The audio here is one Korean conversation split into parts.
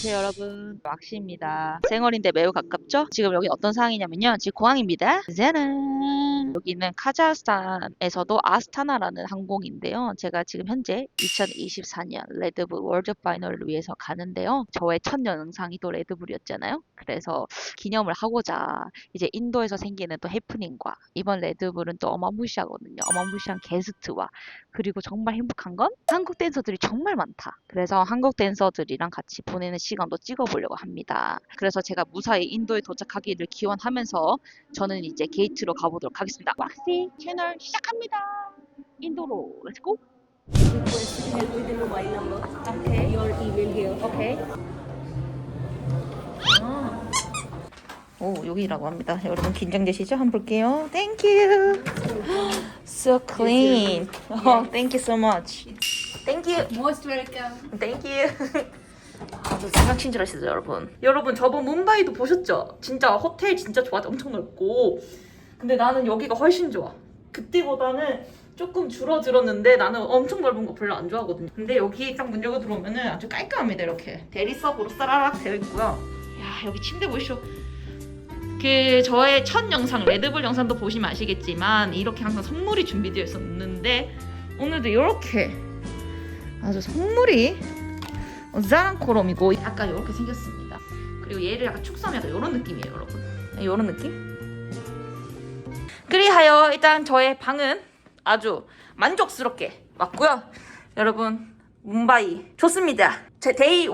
안녕하세요 여러분, 왁시입니다. 생얼인데 매우 가깝죠? 지금 여기 어떤 상황이냐면요, 지금 공항입니다. 짜잔! 여기는 카자흐스탄에서도 아스타나라는 항공인데요, 제가 지금 현재 2024년 레드불 월드 파이널을 위해서 가는데요, 저의 첫 영상이 또 레드불이었잖아요. 그래서 기념을 하고자 이제 인도에서 생기는 또 해프닝과 이번 레드불은 또 어마무시하거든요. 어마무시한 게스트와 그리고 정말 행복한 건 한국 댄서들이 정말 많다. 그래서 한국 댄서들이랑 같이 보내는 시간도 찍어보려고 합니다. 그래서 제가 무사히 인도에 도착하기를 기원하면서 저는 이제 게이트로 가보도록 하겠습니다. 왁시 채널 시작합니다. 인도로 렛츠고. Request to help with the mobile number. Okay. Your email here. 오케이. 오, 여기라고 합니다. 여러분 긴장되시죠? 한번 볼게요. Thank you. So clean. Oh, thank you so much. Thank you. Most welcome. Thank you. 아주 세상 친절하시죠, 여러분. 여러분, 저번 뭄바이도 보셨죠? 진짜 호텔 진짜 좋아, 엄청 넓고. 근데 나는 여기가 훨씬 좋아. 그때보다는 조금 줄어들었는데 나는 엄청 넓은 거 별로 안 좋아하거든요. 근데 여기 딱 문 열고 들어오면은 아주 깔끔합니다. 이렇게 대리석으로 싸라락 되어 있고요. 야, 여기 침대 보이시죠? 그 저의 첫 영상 레드불 영상도 보시면 아시겠지만 이렇게 항상 선물이 준비되어 있었는데 오늘도 이렇게 아주 선물이 자랑코롬이고 약간 이렇게 생겼습니다. 그리고 얘를 약간 축소하면 약간 이런 느낌이에요, 여러분. 이런 느낌? 그리하여 일단 저의 방은 아주 만족스럽게 왔고요. 여러분, 뭄바이 좋습니다. 제 데이 1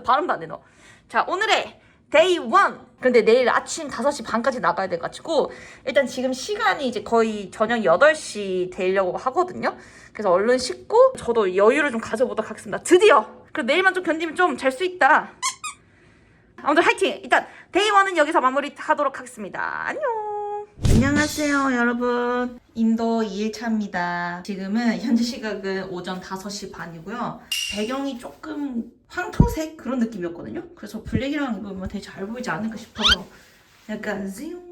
발음도 안 돼, 너. 자, 오늘의 데이 1. 근데 내일 아침 5시 반까지 나가야 돼가지고 일단 지금 시간이 이제 거의 저녁 8시 되려고 하거든요. 그래서 얼른 씻고 저도 여유를 좀 가져보도록 하겠습니다. 드디어! 그럼 내일만 좀 견디면 좀 잘 수 있다. 아무튼 화이팅! 일단 데이 1은 여기서 마무리하도록 하겠습니다. 안녕! 안녕하세요 여러분, 인도 2일차입니다. 지금은 현재 시각은 오전 5시 반이고요. 배경이 조금 황토색 그런 느낌이었거든요. 그래서 블랙이랑 입으면 되게 잘 보이지 않을까 싶어서 약간 좀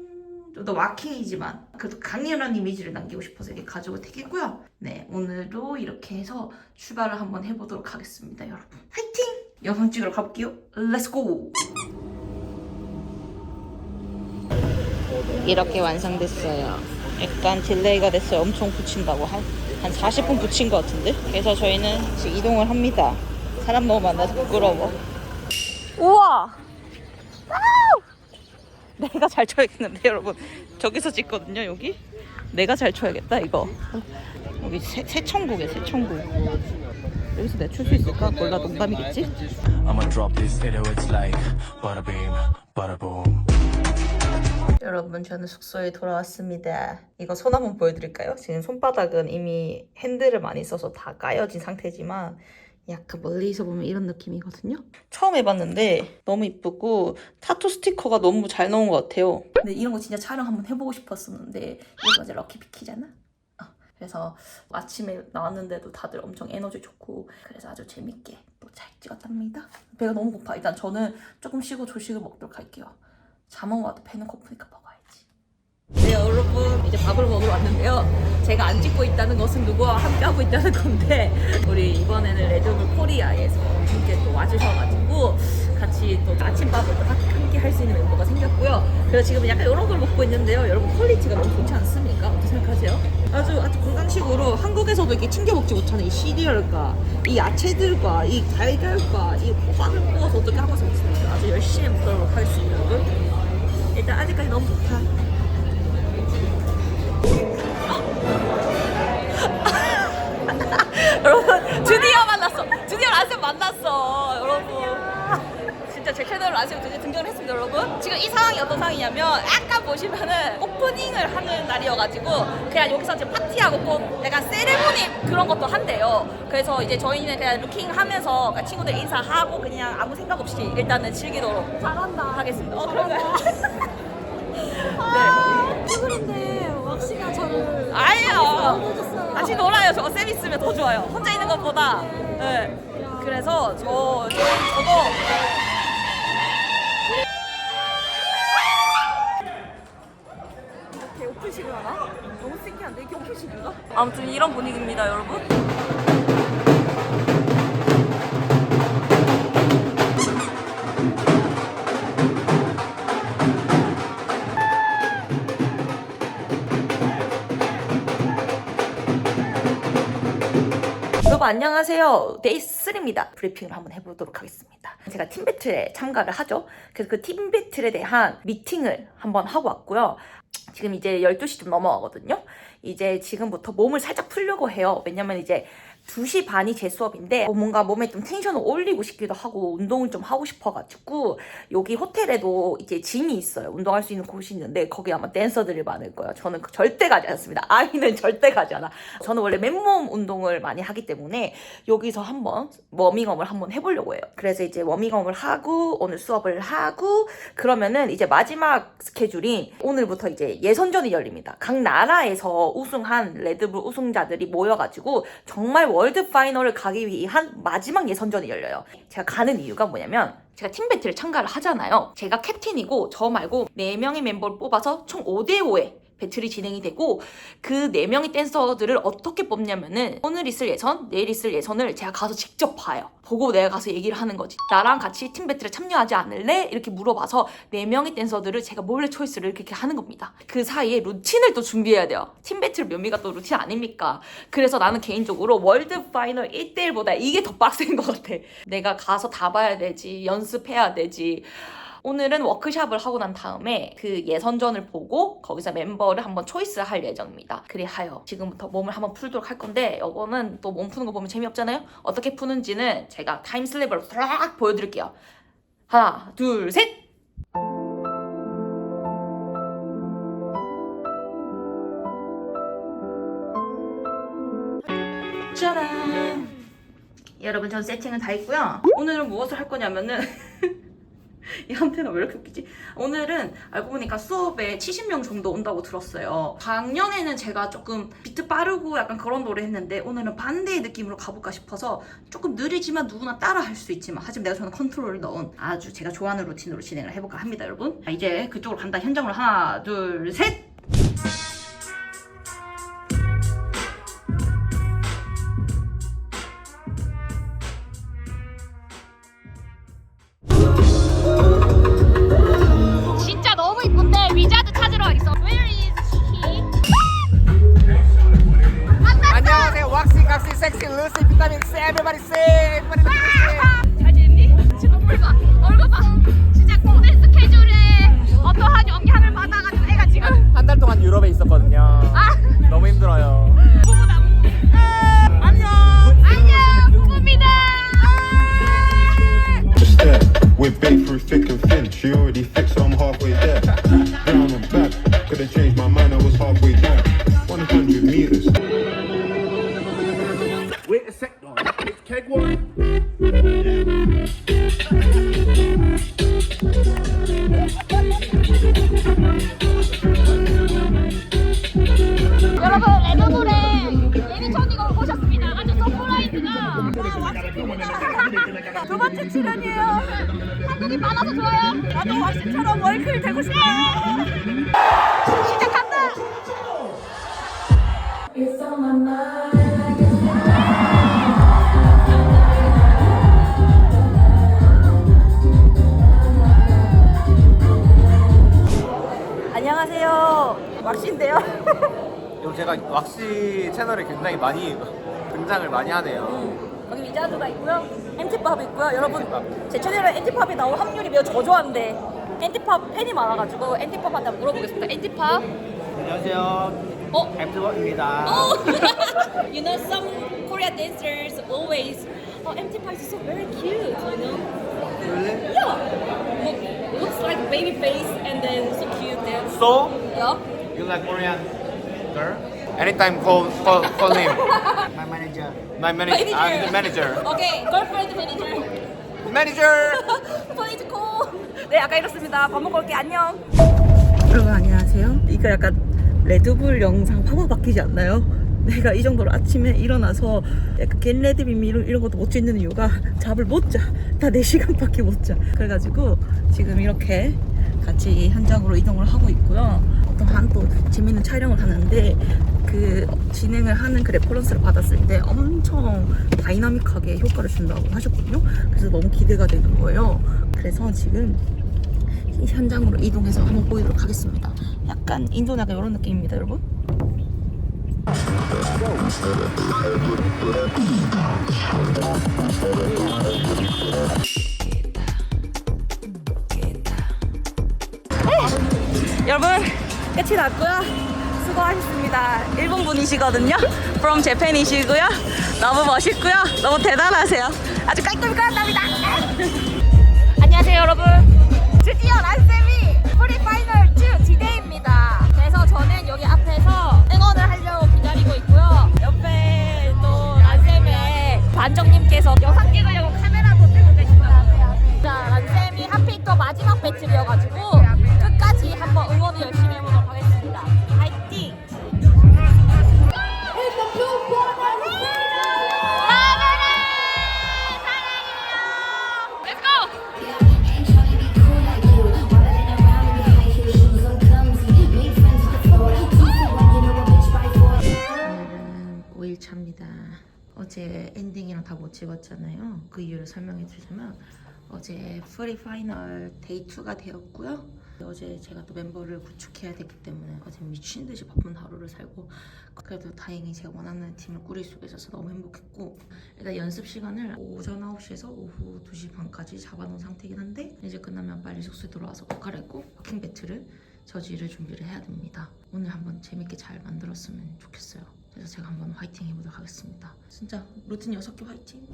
더 와킹이지만 그래도 강렬한 이미지를 남기고 싶어서 이렇게 가지고 되겠고요. 네, 오늘도 이렇게 해서 출발을 한번 해보도록 하겠습니다. 여러분 화이팅! 영상 찍으러 가볼게요. 렛츠고! 이렇게 완성됐어요. 약간 딜레이가 됐어요. 엄청 붙인다고 한 40분 붙인 것 같은데. 그래서 저희는 지금 이동을 합니다. 사람 너무 많아서 부끄러워. 우와! 아우! 내가 잘 쳐야겠는데 여러분. 저기서 찍거든요, 여기. 내가 잘 쳐야겠다 이거. 여기 새천국이야, 새천국. 여기서 내가 출 수 있을까? 몰라, 농담이겠지? I'ma drop this video, it's like bada bing, bada boom. 여러분, 저는 숙소에 돌아왔습니다. 이거 손 한번 보여드릴까요? 지금 손바닥은 이미 핸들을 많이 써서 다 까여진 상태지만 약간 멀리서 보면 이런 느낌이거든요. 처음 해봤는데 너무 이쁘고 타투 스티커가 너무 잘 나온 것 같아요. 근데 이런 거 진짜 촬영 한번 해보고 싶었었는데 이거 이제 럭키피키잖아? 그래서 아침에 나왔는데도 다들 엄청 에너지 좋고 그래서 아주 재밌게 또 잘 찍었답니다. 배가 너무 고파. 일단 저는 조금 쉬고 조식을 먹도록 할게요. 잠은 와도 배는 고프니까 먹어야지. 네, 여러분, 이제 밥을 먹으러 왔는데요. 제가 안 찍고 있다는 것은 누구와 함께 하고 있다는 건데 우리 이번에는 레드불 코리아에서 함께 또 와주셔가지고 같이 또 아침밥을 또 함께 할 수 있는 멤버가 생겼고요. 그래서 지금 약간 이런 걸 먹고 있는데요. 여러분, 퀄리티가 너무 좋지 않습니까? 어떻게 생각하세요? 아주 건강식으로 한국에서도 이렇게 챙겨 먹지 못하는 이 시리얼과 이 야채들과 이 달걀과 이 호박을 구워서 어떻게 한번서 먹습니다. 아주 열심히 먹도록 하겠습니다, 여러분. 일단 아직까지 너무 좋다. 여러분, 드디어 만났어. 드디어 라셈 만났어, 여러분. 진짜 제 채널 라셈 드디어 등장을 했습니다, 여러분. 지금 이 상황이 어떤 상황이냐면 약간 보시면은 오프닝을 하는 날이어가지고 그냥 여기서 지금 파티하고 꼭 약간 세레모니 그런 것도 한대요. 그래서 이제 저희는 그냥 루킹하면서 친구들 인사하고 그냥 아무 생각 없이 일단은 즐기도록 잘한다. 하겠습니다. 그런가요? 아, 쭈그린데 왁시가 저를 아니에요. 해줬어요. 같이 놀아요. 저거 쌤 있으면 더 좋아요. 혼자 있는 것보다. 네. 그래서 저거 이렇게 오픈식을 하나? 너무 신기한데 이게 오픈식인가? 아무튼 이런 분위기입니다, 여러분. 여러분 안녕하세요. 데이 3입니다. 브리핑을 한번 해보도록 하겠습니다. 제가 팀 배틀에 참가를 하죠. 그래서 그 팀 배틀에 대한 미팅을 한번 하고 왔고요. 지금 이제 12시 좀 넘어가거든요. 이제 지금부터 몸을 살짝 풀려고 해요. 왜냐면 이제 2시 반이 제 수업인데 뭔가 몸에 좀 텐션을 올리고 싶기도 하고 운동을 좀 하고 싶어가지고 여기 호텔에도 이제 짐이 있어요. 운동할 수 있는 곳이 있는데 거기 아마 댄서들이 많을 거예요. 저는 절대 가지 않습니다. 아이는 절대 가지 않아. 저는 원래 맨몸 운동을 많이 하기 때문에 여기서 한번 워밍업을 한번 해보려고 해요. 그래서 이제 워밍업을 하고 오늘 수업을 하고 그러면은 이제 마지막 스케줄인 오늘부터 이제 예선전이 열립니다. 각 나라에서 우승한 레드불 우승자들이 모여가지고 정말 월드 파이널을 가기 위한 마지막 예선전이 열려요. 제가 가는 이유가 뭐냐면 제가 팀 배틀에 참가를 하잖아요. 제가 캡틴이고 저 말고 4명의 멤버를 뽑아서 총 5대5의 배틀이 진행이 되고 그 4명의 댄서들을 어떻게 뽑냐면은 오늘 있을 예선, 내일 있을 예선을 제가 가서 직접 봐요. 보고 내가 가서 얘기를 하는 거지. 나랑 같이 팀 배틀에 참여하지 않을래? 이렇게 물어봐서 4명의 댄서들을 제가 몰래 초이스를 이렇게 하는 겁니다. 그 사이에 루틴을 또 준비해야 돼요. 팀 배틀 묘미가 또 루틴 아닙니까? 그래서 나는 개인적으로 월드 파이널 1대1보다 이게 더 빡센 것 같아. 내가 가서 다 봐야 되지, 연습해야 되지. 오늘은 워크샵을 하고 난 다음에 그 예선전을 보고 거기서 멤버를 한번 초이스할 예정입니다. 그리하여 지금부터 몸을 한번 풀도록 할 건데 이거는 또 몸 푸는 거 보면 재미없잖아요? 어떻게 푸는지는 제가 타임슬립으로 싹 보여드릴게요. 하나, 둘, 셋! 짜란! 여러분 전 세팅은 다 했고요. 오늘은 무엇을 할 거냐면은 이 한테는 왜 이렇게 웃기지? 오늘은 알고 보니까 수업에 70명 정도 온다고 들었어요. 작년에는 제가 조금 비트 빠르고 약간 그런 노래 했는데 오늘은 반대의 느낌으로 가볼까 싶어서 조금 느리지만 누구나 따라 할 수 있지만 하지만 내가 저는 컨트롤을 넣은 아주 제가 좋아하는 루틴으로 진행을 해볼까 합니다, 여러분. 자, 이제 그쪽으로 간다. 현장으로 하나, 둘, 셋! 진짜 너무 이쁜데 위자드 찾으러 가겠어. Where is he? 안녕하세요. 왁시, 각시, 섹시, 루시, 비타민 C, everybody say, everybody look at me. 잘 지냈니? 지금 얼굴 봐. 얼굴 봐. 진짜 공대 스케줄에 어떠한 영향을 받아가지고 애가 지금 한 달 동안 유럽에 있었거든요. 너무 힘들어요. 부부다. 안녕. 안녕. 부부입니다. Just there, we're baked through thick and thin. She already thick, so I'm halfway there. Down and back, couldn't change my mind, I was halfway there. 100 meters. Wait a sec, though. It's keg one. 여러분 레드불의 예니천이가 오셨습니다. 아주 서프라이즈가 두 번째 출연이에요. 한국이 많아서 좋아요. 나도 왁시처럼 월클 되고 싶어. 시작한다. 안녕하세요. 왁시인데요. 그리고 제가 왁시 채널에 굉장히 많이 등장을 많이 하네요. 여기 위자드가 있고요. 엔티팝 있고요. 여러분 제 채널에 엔티팝이 나올 확률이 매우 저조한데 엔티팝 팬이 많아가지고 엔티팝한테 한번 물어보겠습니다. 엔티팝. 안녕하세요. 엠트워입니다. Oh, you know some Korean dancers always. Oh, MT5 is so very cute, you know. Really? Yeah. Looks like baby face and then so cute dance. So, Yeah. you like Korean girl? Anytime call him. My manager. My manager. I'm the manager. Okay, girlfriend manager. Manager. Please call. 네, 아까 이렇습니다. 밥 먹고 올게. 안녕. 여러분 안녕하세요. 이거 약간 레드불 영상 파워 바뀌지 않나요? 내가 이 정도로 아침에 일어나서 약간 겐 레드빔 이런 것도 못 찍는 이유가 잠을 못 자. 다 4시간밖에 못 자. 그래가지고 지금 이렇게 같이 현장으로 이동을 하고 있고요. 어떠한 또 재밌는 촬영을 하는데 그 진행을 하는 그 레퍼런스를 받았을 때 엄청 다이나믹하게 효과를 준다고 하셨거든요. 그래서 너무 기대가 되는 거예요. 그래서 지금 현장으로 이동해서 한번 보이도록 하겠습니다. 약간 인도네가 이런 느낌입니다, 여러분. 여러분 끝이 났고요. 수고하셨습니다. 일본 분이시거든요. From Japan이시고요. 너무 멋있고요. 너무 대단하세요. 아주 깔끔히 끝났답니다. 안녕하세요 여러분. 드디어 란쌤이 프리파이널 2 디데이입니다. 그래서 저는 여기 앞에서 응원을 하려고 기다리고 있고요. 옆에 또 란쌤의 반정님께서 영상 찍으려고 카메라도 들고 계십니다. 자, 란쌤이 하필 또 마지막 배틀이어가지고 끝까지 한번 응원을 열심히 해보도록 하겠습니다. 화이팅! 오늘은 5일차입니다. 어제 엔딩이랑 다 못 찍었잖아요. 그 이유를 설명해 주자면 어제 프리 파이널 데이 2가 되었고요. 어제 제가 또 멤버를 구축해야 됐기 때문에 어제 미친 듯이 바쁜 하루를 살고 그래도 다행히 제가 원하는 팀을 꾸릴 수 있어서 너무 행복했고 일단 연습 시간을 오전 9시에서 오후 2시 반까지 잡아놓은 상태이긴 한데 이제 끝나면 빨리 숙소에 돌아와서 옷 갈아입고 워킹 배틀을 저지를 준비를 해야 됩니다. 오늘 한번 재밌게 잘 만들었으면 좋겠어요. 그래서 제가 한번 화이팅 해보도록 하겠습니다. 진짜 루틴 6개 화이팅!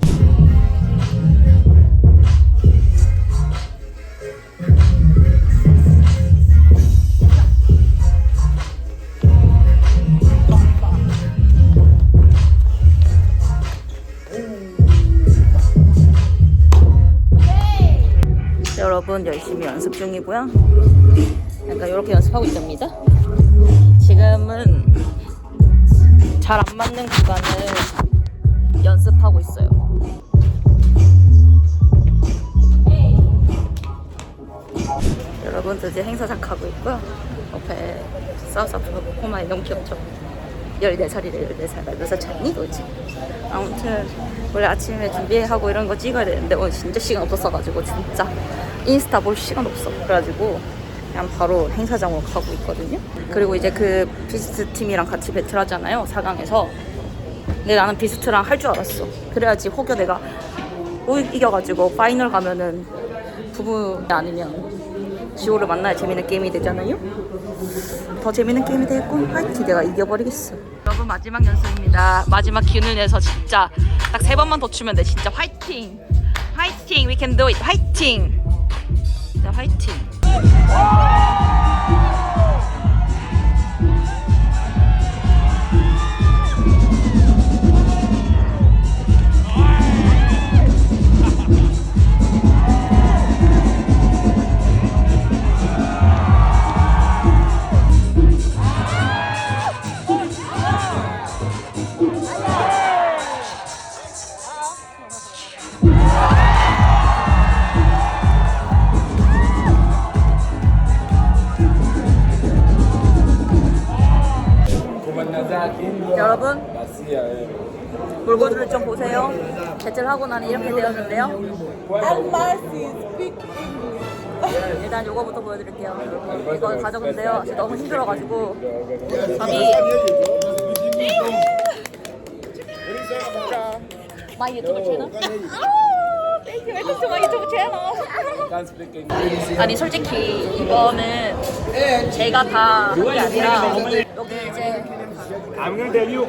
여러분 열심히 연습 중이고요. 약간 이렇게 연습하고 있답니다. 지금은 잘 안 맞는 구간을 연습하고 있어요. 여러분 이제 행사장 가고 있고요. 옆에 사우스 아프리카 코코마에 너무 귀엽죠? 14살이래 14살. 몇 살 차이니 도대체? 아무튼 원래 아침에 준비하고 이런 거 찍어야 되는데 오늘 진짜 시간 없었어가지고 진짜 인스타 볼 시간 없어. 그래가지고 그냥 바로 행사장으로 가고 있거든요. 그리고 이제 그 비스트 팀이랑 같이 배틀하잖아요 4강에서. 근데 나는 비스트랑 할 줄 알았어. 그래야지 혹여 내가 이겨가지고 파이널 가면은 부부 아니면 지호를 만나야 재밌는 게임이 되잖아요. 더 재밌는 게임이 되겠군. 화이팅. 내가 이겨버리겠어. 여러분 마지막 연습입니다. 마지막 기운을 내서 진짜 딱 3번만 더 추면 돼. 진짜 화이팅. 화이팅. We can do it. 화이팅. 네, 화이팅. 여러분 물건들을 좀 보세요. 배틀하고 나니 이렇게 되었는데요. 일단 요거부터 보여드릴게요. 이거 가져온데요. 아직 너무 힘들어가지고 저기 마이 유튜브 채널. Thank you. Welcome to my YouTube channel. 아니 솔직히 이거는 제가 다 한 게 아니라 여기 이제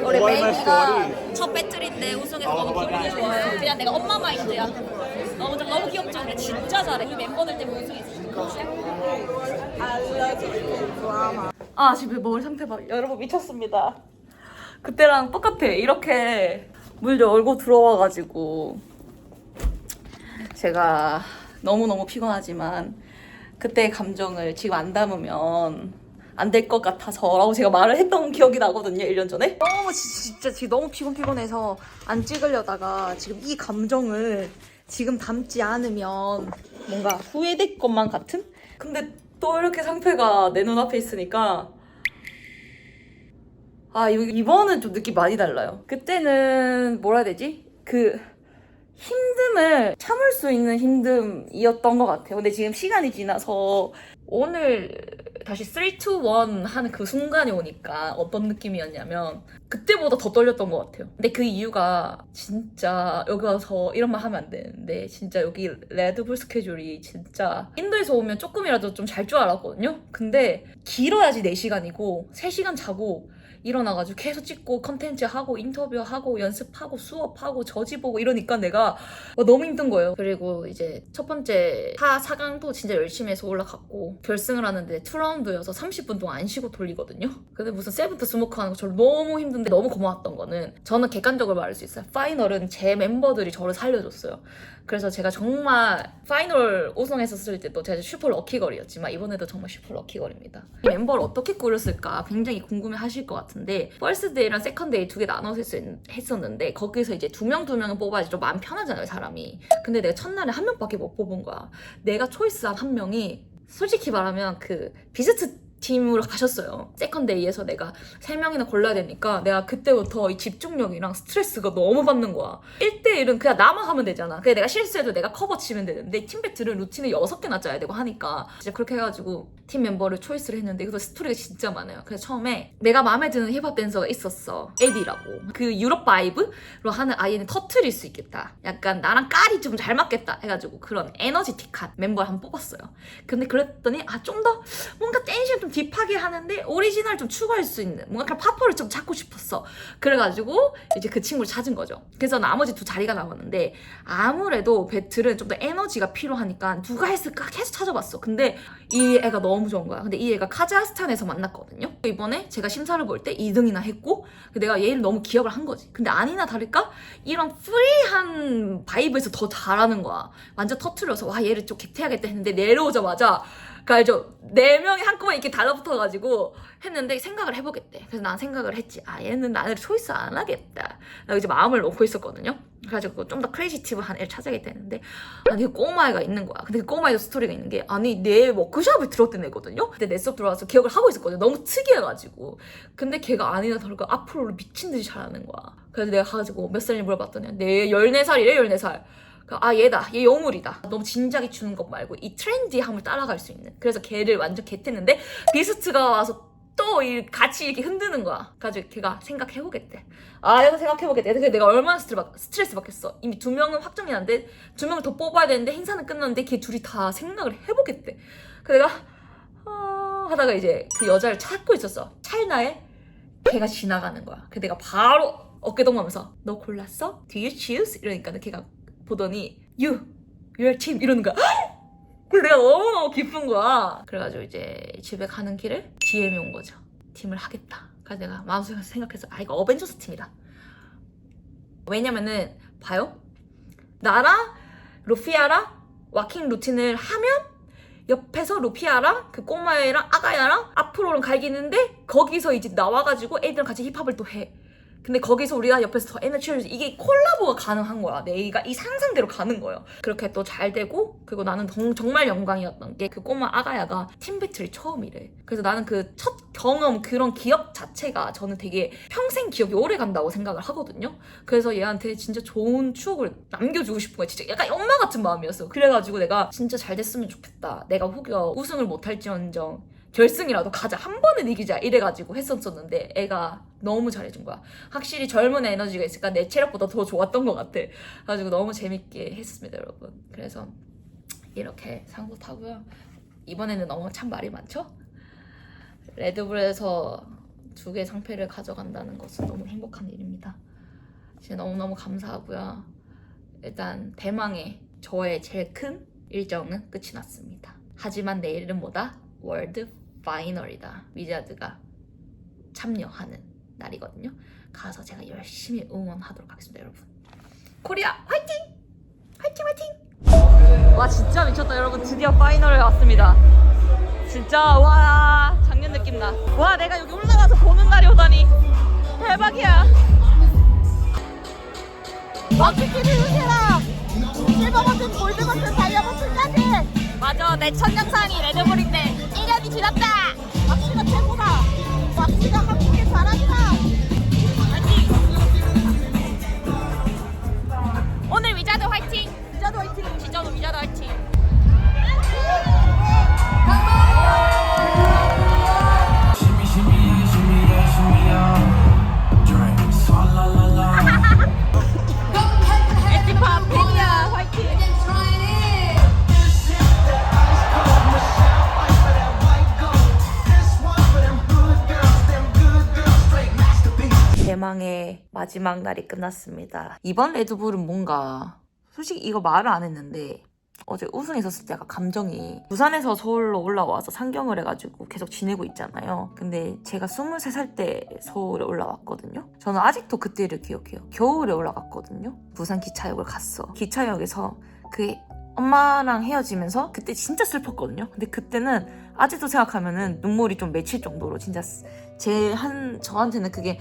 우리 메이가 첫 배틀인데 우승해서 너무 기분이 좋아요. 그냥 내가 엄마 마인드야. 너무 귀엽죠? 근데 진짜 잘해. 이 멤버들 때문에 우승했어. 아 지금 머리 상태 봐. 여러분 미쳤습니다. 그때랑 똑같아. 이렇게 물 열고 들어와가지고 제가 너무너무 피곤하지만 그때의 감정을 지금 안 담으면 안 될 것 같아서라고 제가 말을 했던 기억이 나거든요. 1년 전에. 진짜 지금 너무 피곤해서 안 찍으려다가 지금 이 감정을 지금 담지 않으면 뭔가 후회될 것만 같은? 근데 또 이렇게 상태가 내 눈앞에 있으니까 이번은 좀 느낌 많이 달라요. 그때는 뭐라 해야 되지? 힘듦을 참을 수 있는 힘듦이었던 것 같아요. 근데 지금 시간이 지나서 오늘 다시 3, 2, 1 하는 그 순간이 오니까 어떤 느낌이었냐면 그때보다 더 떨렸던 것 같아요. 근데 그 이유가 진짜 여기 와서 이런 말 하면 안 되는데 진짜 여기 레드불 스케줄이 진짜 인도에서 오면 조금이라도 좀 잘 줄 알았거든요. 근데 길어야지 4시간이고 3시간 자고 일어나가지고 계속 찍고 컨텐츠 하고 인터뷰하고 연습하고 수업하고 저지 보고 이러니까 내가 너무 힘든 거예요. 그리고 이제 첫 번째 4강도 진짜 열심히 해서 올라갔고 결승을 하는데 2라운드여서 30분 동안 안 쉬고 돌리거든요. 근데 무슨 세븐트 스모크 하는 거 저를 너무 힘든데 너무 고마웠던 거는 저는 객관적으로 말할 수 있어요. 파이널은 제 멤버들이 저를 살려줬어요. 그래서 제가 정말 파이널 우승했었을 때도 제가 슈퍼 럭키걸이었지만 이번에도 정말 슈퍼 럭키걸입니다. 이 멤버를 어떻게 꾸렸을까 굉장히 궁금해 하실 것 같은데 퍼스트데이랑 세컨데이 2개 나눠서 했었는데 거기서 이제 2명을 뽑아야지 좀 마음 편하잖아요 사람이. 근데 내가 첫날에 1명밖에 못 뽑은 거야. 내가 초이스한 1명이 솔직히 말하면 그 비스트 팀으로 가셨어요. 세컨데이에서 내가 3명이나 골라야 되니까 내가 그때부터 이 집중력이랑 스트레스가 너무 받는 거야. 1대1은 그냥 나만 하면 되잖아. 그냥 내가 실수해도 내가 커버 치면 되는데 팀배틀은 루틴을 6개나 짜야 되고 하니까 진짜 그렇게 해가지고 팀 멤버를 초이스를 했는데 그래서 스토리가 진짜 많아요. 그래서 처음에 내가 마음에 드는 힙합 댄서가 있었어. 에디라고. 그 유럽 바이브로 하는 아이는 터트릴 수 있겠다. 약간 나랑 깔이 좀 잘 맞겠다 해가지고 그런 에너지틱한 멤버를 한번 뽑았어요. 근데 그랬더니 좀 더 뭔가 댄싱 좀 딥하게 하는데 오리지널 좀 추가할 수 있는 뭔가 그런 파퍼를 좀 찾고 싶었어. 그래가지고 이제 그 친구를 찾은 거죠. 그래서 나머지 2 자리가 남았는데 아무래도 배틀은 좀 더 에너지가 필요하니까 누가 했을까 계속 찾아봤어. 근데 이 애가 너무 좋은 거야. 근데 이 애가 카자흐스탄에서 만났거든요. 이번에 제가 심사를 볼 때 2등이나 했고 내가 얘를 너무 기억을 한 거지. 근데 아니나 다를까 이런 프리한 바이브에서 더 잘하는 거야. 완전 터트려서 와 얘를 좀 객태하겠다 했는데 내려오자마자 그 알죠? 4명이 한꺼번에 이렇게 달라붙어가지고 했는데 생각을 해보겠대. 그래서 난 생각을 했지. 얘는 나를 초이스 안 하겠다. 나 이제 마음을 놓고 있었거든요. 그래가지고 좀 더 크리에이티브한 애를 찾아야겠다 했는데 그 꼬마애가 있는 거야. 근데 그 꼬마애도 스토리가 있는 게 내 워크숍을 들었던 애거든요. 근데 내 수업 들어와서 기억을 하고 있었거든요. 너무 특이해가지고. 근데 걔가 아니나 다를까 앞으로를 미친 듯이 잘하는 거야. 그래서 내가 가가지고 몇 살인지 물어봤더니 내 14살이래 14살. 얘다. 얘 여물이다. 너무 진작에 주는 것 말고 이 트렌디함을 따라갈 수 있는. 그래서 걔를 완전 겟했는데 비스트가 와서 또 같이 이렇게 흔드는 거야. 그래가지고 걔가 생각해보겠대. 얘도 생각해보겠대. 그래서 내가 얼마나 스트레스 받겠어. 이미 2명은 확정이 났는데 2명을 더 뽑아야 되는데 행사는 끝났는데 걔 둘이 다 생각을 해보겠대. 그래서 내가 하다가 이제 그 여자를 찾고 있었어. 찰나에 걔가 지나가는 거야. 그래서 내가 바로 어깨동무하면서 너 골랐어? Do you choose? 이러니까 걔가 보더니 your team 이러는 거야. 그래서 내가 너무 기쁜 거야. 그래가지고 이제 집에 가는 길에 DM이 온 거죠. 팀을 하겠다. 그래서 내가 마음속에 생각해서 이거 어벤져스 팀이다. 왜냐면은 봐요. 나랑 루피아랑 와킹 루틴을 하면 옆에서 루피아랑 그 꼬마애랑 아가야랑 앞으로는 갈기는데 거기서 이제 나와가지고 애들이랑 같이 힙합을 또 해. 근데 거기서 우리가 옆에서 더 에너지를 주지. 이게 콜라보가 가능한 거야. 내가 이 상상대로 가는 거예요. 그렇게 또 잘 되고 그리고 나는 정말 영광이었던 게 그 꼬마 아가야가 팀배틀이 처음이래. 그래서 나는 그 첫 경험 그런 기억 자체가 저는 되게 평생 기억이 오래 간다고 생각을 하거든요. 그래서 얘한테 진짜 좋은 추억을 남겨주고 싶은 거야. 진짜 약간 엄마 같은 마음이었어. 그래가지고 내가 진짜 잘 됐으면 좋겠다. 내가 혹여 우승을 못할지언정 결승이라도 가자. 한 번은 이기자. 이래가지고 했었었는데 애가 너무 잘해준 거야. 확실히 젊은 에너지가 있으니까 내 체력보다 더 좋았던 것 같아. 그래가지고 너무 재밌게 했습니다, 여러분. 그래서 이렇게 상도 타고요. 이번에는 너무 참 말이 많죠? 레드불에서 2개 상패를 가져간다는 것은 너무 행복한 일입니다. 진짜 너무너무 감사하고요. 일단 대망의 저의 제일 큰 일정은 끝이 났습니다. 하지만 내일은 뭐다? 월드 파이널이다. 위자드가 참여하는 날이거든요. 가서 제가 열심히 응원하도록 하겠습니다, 여러분. 코리아 화이팅! 화이팅 화이팅! 와 진짜 미쳤다, 여러분. 드디어 파이널에 왔습니다. 진짜 와 작년 느낌 나. 와 내가 여기 올라가서 보는 날이 오다니 대박이야. 버킷키드 유세라 실버 버튼, 골드 버튼, 다이아 버튼까지. 맞아, 내 첫 영상이 레드불인데 1년이 지났다. 왁시가 최고다. 왁시가 한국에 잘한다. 오늘 위자드 화이팅! 위자드 화이팅! 진짜로 위자드 화이팅! 에티팝 페니아 화이팅! 대망의 마지막 날이 끝났습니다. 이번 레드불은 뭔가 솔직히 이거 말을 안 했는데 어제 우승했었을 때 약간 감정이 부산에서 서울로 올라와서 상경을 해가지고 계속 지내고 있잖아요. 근데 제가 23살 때 서울에 올라왔거든요. 저는 아직도 그때를 기억해요. 겨울에 올라갔거든요. 부산 기차역을 갔어. 기차역에서 그 엄마랑 헤어지면서 그때 진짜 슬펐거든요. 근데 그때는 아직도 생각하면은 눈물이 좀 맺힐 정도로 진짜 저한테는 그게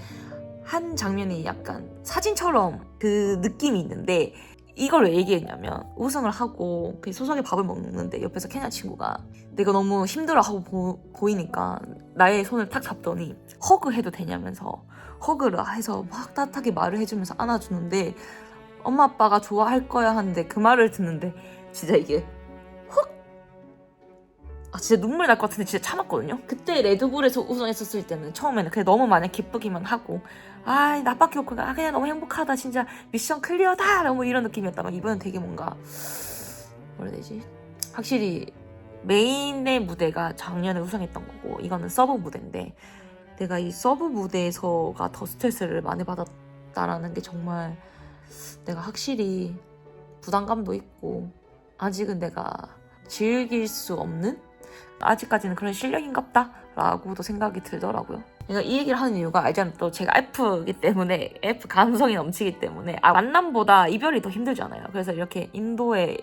한 장면이 약간 사진처럼 그 느낌이 있는데 이걸 왜 얘기했냐면 우승을 하고 소소하게 밥을 먹는데 옆에서 케냐 친구가 내가 너무 힘들어하고 보이니까 나의 손을 탁 잡더니 허그해도 되냐면서 허그를 해서 막 따뜻하게 말을 해주면서 안아주는데 엄마 아빠가 좋아할 거야 하는데 그 말을 듣는데 진짜 이게 진짜 눈물 날 것 같은데 진짜 참았거든요. 그때 레드불에서 우승했었을 때는 처음에는 그냥 너무 마냥 기쁘기만 하고 나밖에 없구나 그냥 너무 행복하다 진짜 미션 클리어다 너무 이런 느낌이었다면 이번엔 되게 뭔가 뭐라 해야 되지? 확실히 메인의 무대가 작년에 우승했던 거고 이거는 서브 무대인데 내가 이 서브 무대에서가 더 스트레스를 많이 받았다라는 게 정말 내가 확실히 부담감도 있고 아직은 내가 즐길 수 없는 아직까지는 그런 실력인갑다 라고도 생각이 들더라고요. 제가 이 얘기를 하는 이유가 알잖아요. 또 제가 F이기 때문에 F 감성이 넘치기 때문에 만남보다 이별이 더 힘들잖아요. 그래서 이렇게 인도에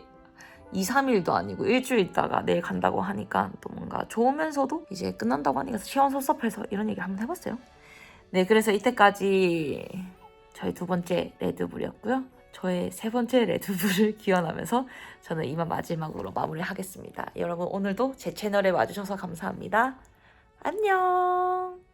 2, 3일도 아니고 일주일 있다가 내일 간다고 하니까 또 뭔가 좋으면서도 이제 끝난다고 하니까 시원섭섭해서 이런 얘기를 한번 해봤어요. 네, 그래서 이때까지 저희 2번째 레드불이었고요. 저의 3번째 레드불을 기원하면서 저는 이만 마지막으로 마무리하겠습니다. 여러분 오늘도 제 채널에 와주셔서 감사합니다. 안녕.